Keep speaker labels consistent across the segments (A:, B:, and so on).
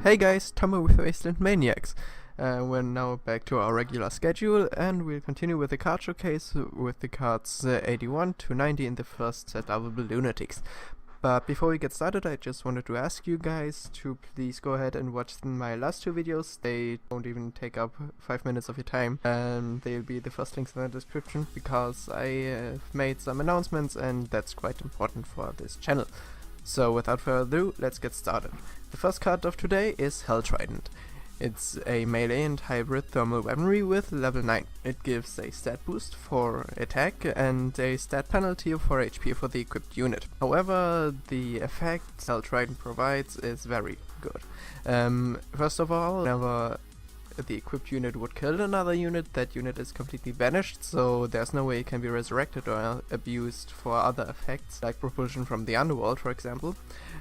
A: Hey guys, Tomo with Wasteland Maniacs. We're now back to our regular schedule and we'll continue with the card showcase with the cards 81 to 90 in the first set Lovable Lunatics. But before we get started, I just wanted to ask you guys to please go ahead and watch my last two videos. They don't even take up 5 minutes of your time, and they'll be the first links in the description because I have made some announcements and that's quite important for this channel. So without further ado, let's get started. The first card of today is Hell Trident. It's a melee and hybrid thermal weaponry with level 9. It gives a stat boost for attack and a stat penalty for HP for the equipped unit. However, the effect Hell Trident provides is very good. First of all, whenever the equipped unit would kill another unit, that unit is completely vanished, so there's no way it can be resurrected or abused for other effects, like propulsion from the underworld, for example.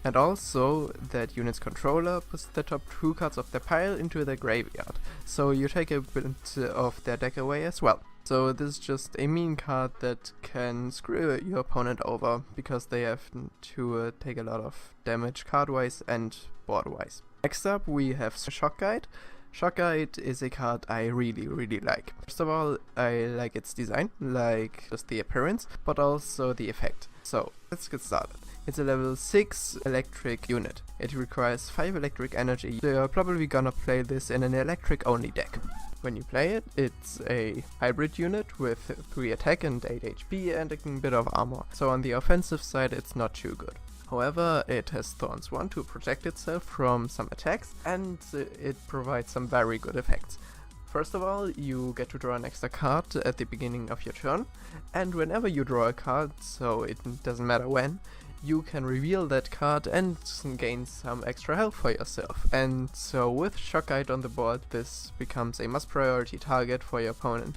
A: And also, that unit's controller puts the top 2 cards of their pile into their graveyard, so you take a bit of their deck away as well. So this is just a mean card that can screw your opponent over, because they have to take a lot of damage card-wise and board-wise. Next up we have Shock Guide. Shock Guide is a card I really like. First of all, I like its design, like just the appearance, but also the effect. So, let's get started. It's a level 6 electric unit. It requires 5 electric energy. So you're probably gonna play this in an electric only deck. When you play it, it's a hybrid unit with 3 attack and 8 HP and a bit of armor. So on the offensive side, it's not too good. However, it has Thorns 1 to protect itself from some attacks, and it provides some very good effects. First of all, you get to draw an extra card at the beginning of your turn, and whenever you draw a card, so it doesn't matter when, you can reveal that card and gain some extra health for yourself. And so with Shock Guide on the board, this becomes a must priority target for your opponent,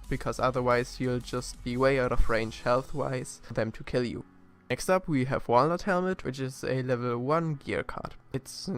A: because otherwise you'll just be way out of range health wise for them to kill you. Next up we have Walnut Helmet, which is a level 1 gear card. It's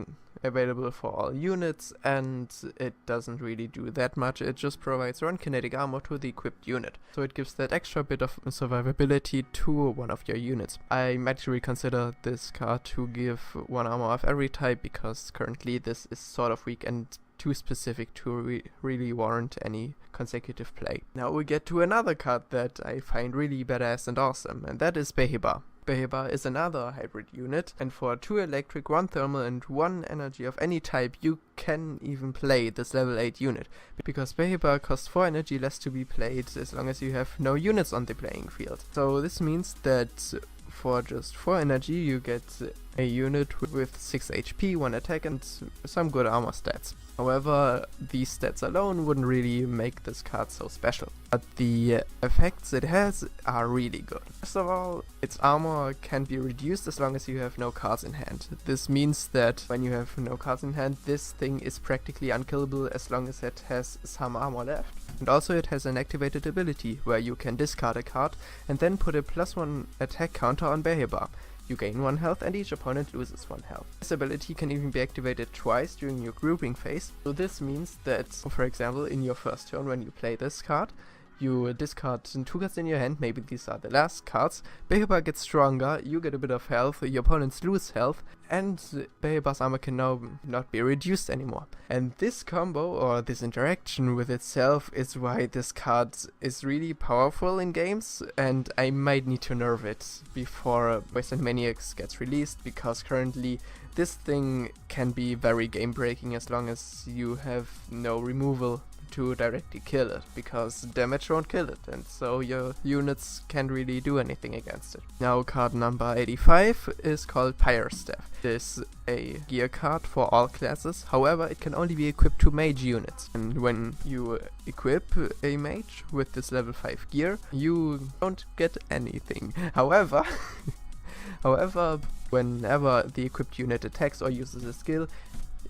A: available for all units and it doesn't really do that much, it just provides 1 kinetic armor to the equipped unit. So it gives that extra bit of survivability to one of your units. I might reconsider this card to give 1 armor of every type, because currently this is sort of weak and too specific to really warrant any consecutive play. Now we get to another card that I find really badass and awesome, and that is Behebar. Behebar is another hybrid unit, and for 2 electric, 1 thermal and 1 energy of any type, you can even play this level 8 unit, because Behebar costs 4 energy less to be played as long as you have no units on the playing field. So this means that for just 4 energy you get a unit with 6 HP, 1 attack and some good armor stats. However, these stats alone wouldn't really make this card so special, but the effects it has are really good. First of all, its armor can be reduced as long as you have no cards in hand. This means that when you have no cards in hand, this thing is practically unkillable as long as it has some armor left. And also it has an activated ability where you can discard a card and then put a +1 attack counter on Behebar. You gain 1 health and each opponent loses 1 health. This ability can even be activated twice during your grouping phase. So this means that, for example, in your first turn when you play this card, you discard 2 cards in your hand, maybe these are the last cards, Behebar gets stronger, you get a bit of health, your opponents lose health, and Behebar's armor can now not be reduced anymore. And this combo, or this interaction with itself, is why this card is really powerful in games, and I might need to nerf it before Wasteland Maniacs gets released, because currently this thing can be very game breaking as long as you have no removal to directly kill it, because damage won't kill it, and so your units can't really do anything against it. Now card number 85 is called Pyre Staff. It is a gear card for all classes, however it can only be equipped to mage units, and when you equip a mage with this level 5 gear, you don't get anything. However, whenever the equipped unit attacks or uses a skill,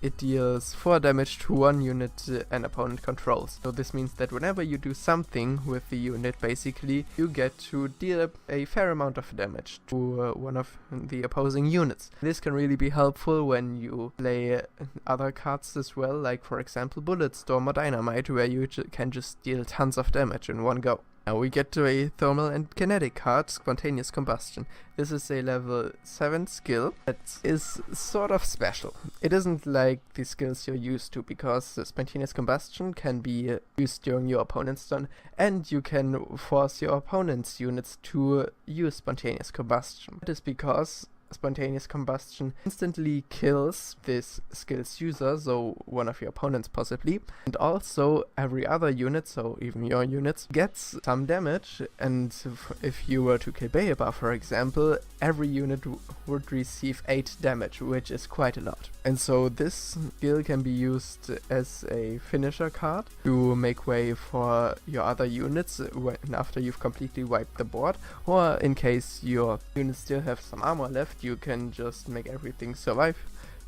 A: it deals 4 damage to 1 unit an opponent controls. So this means that whenever you do something with the unit, basically, you get to deal a fair amount of damage to one of the opposing units. This can really be helpful when you play other cards as well, like for example Bulletstorm or Dynamite, where you can just deal tons of damage in one go. Now we get to a thermal and kinetic card, Spontaneous Combustion. This is a level 7 skill that is sort of special. It isn't like the skills you're used to, because Spontaneous Combustion can be used during your opponent's turn, and you can force your opponent's units to use Spontaneous Combustion. That is because Spontaneous Combustion instantly kills this skill's user, so one of your opponents possibly, and also every other unit, so even your units, gets some damage. And if you were to kill Beaba, for example, every unit would receive 8 damage, which is quite a lot. And so this skill can be used as a finisher card to make way for your other units after you've completely wiped the board, or in case your units still have some armor left, you can just make everything survive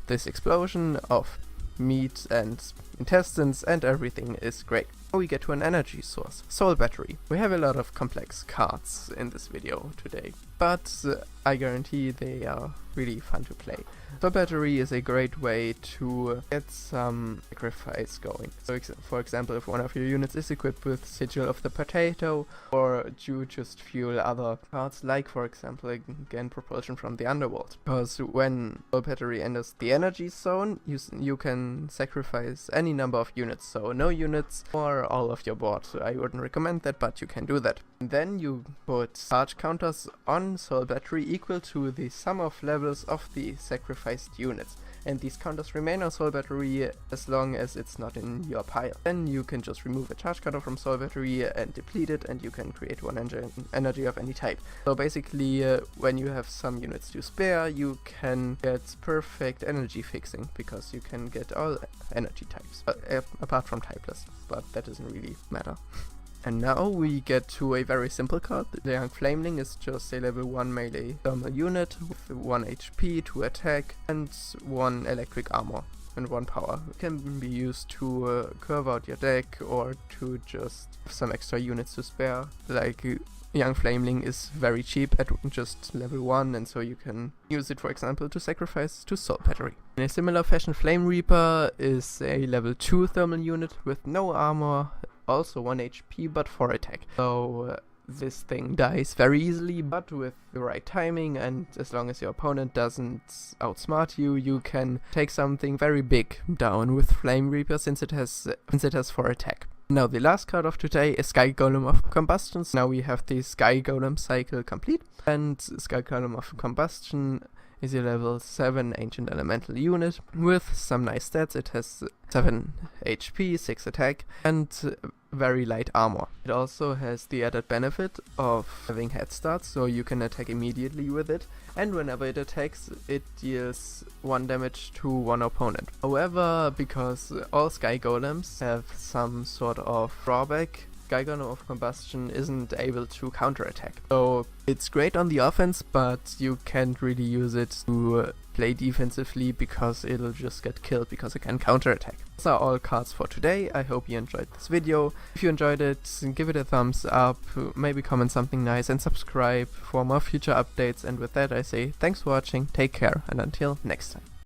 A: this explosion of meat and intestines, and everything is great. Now we get to an energy source, Soul Battery. We have a lot of complex cards in this video today, but I guarantee they are really fun to play. Soul Battery is a great way to get some sacrifice going. So for example, if one of your units is equipped with Sigil of the Potato, or you just fuel other cards, like for example again Propulsion from the Underworld. Because when Soul Battery enters the energy zone, you can sacrifice any number of units, so no units or all of your board. So I wouldn't recommend that, but you can do that. And then you put charge counters on Soul Battery equal to the sum of levels of the sacrificed units, and these counters remain on Soul Battery as long as it's not in your pile. Then you can just remove a charge counter from Soul Battery and deplete it, and you can create one energy of any type. So basically when you have some units to spare, you can get perfect energy fixing, because you can get all energy types apart from typeless, but that doesn't really matter. And now we get to a very simple card. The Young Flameling is just a level 1 melee thermal unit with 1 HP, 2 attack, and 1 electric armor and 1 power. It can be used to curve out your deck, or to just have some extra units to spare. Like Young Flameling is very cheap at just level 1, and so you can use it, for example, to sacrifice to Soul Battery. In a similar fashion, Flame Reaper is a level 2 thermal unit with no armor, also 1 HP, but 4 attack. So this thing dies very easily, but with the right timing, and as long as your opponent doesn't outsmart you, you can take something very big down with Flame Reaper, since it has 4 attack. Now the last card of today is Sky Golem of Combustion. Now we have the Sky Golem cycle complete, and Sky Golem of Combustion is a level 7 Ancient Elemental unit with some nice stats. It has 7 HP, 6 attack, and very light armor. It also has the added benefit of having head start, so you can attack immediately with it, and whenever it attacks, it deals 1 damage to one opponent. However, because all Sky Golems have some sort of drawback, Sky Golem of Combustion isn't able to counterattack. So it's great on the offense, but you can't really use it to play defensively, because it'll just get killed because it can counterattack. Those are all cards for today. I hope you enjoyed this video. If you enjoyed it, give it a thumbs up, maybe comment something nice, and subscribe for more future updates. And with that I say thanks for watching, take care, and until next time.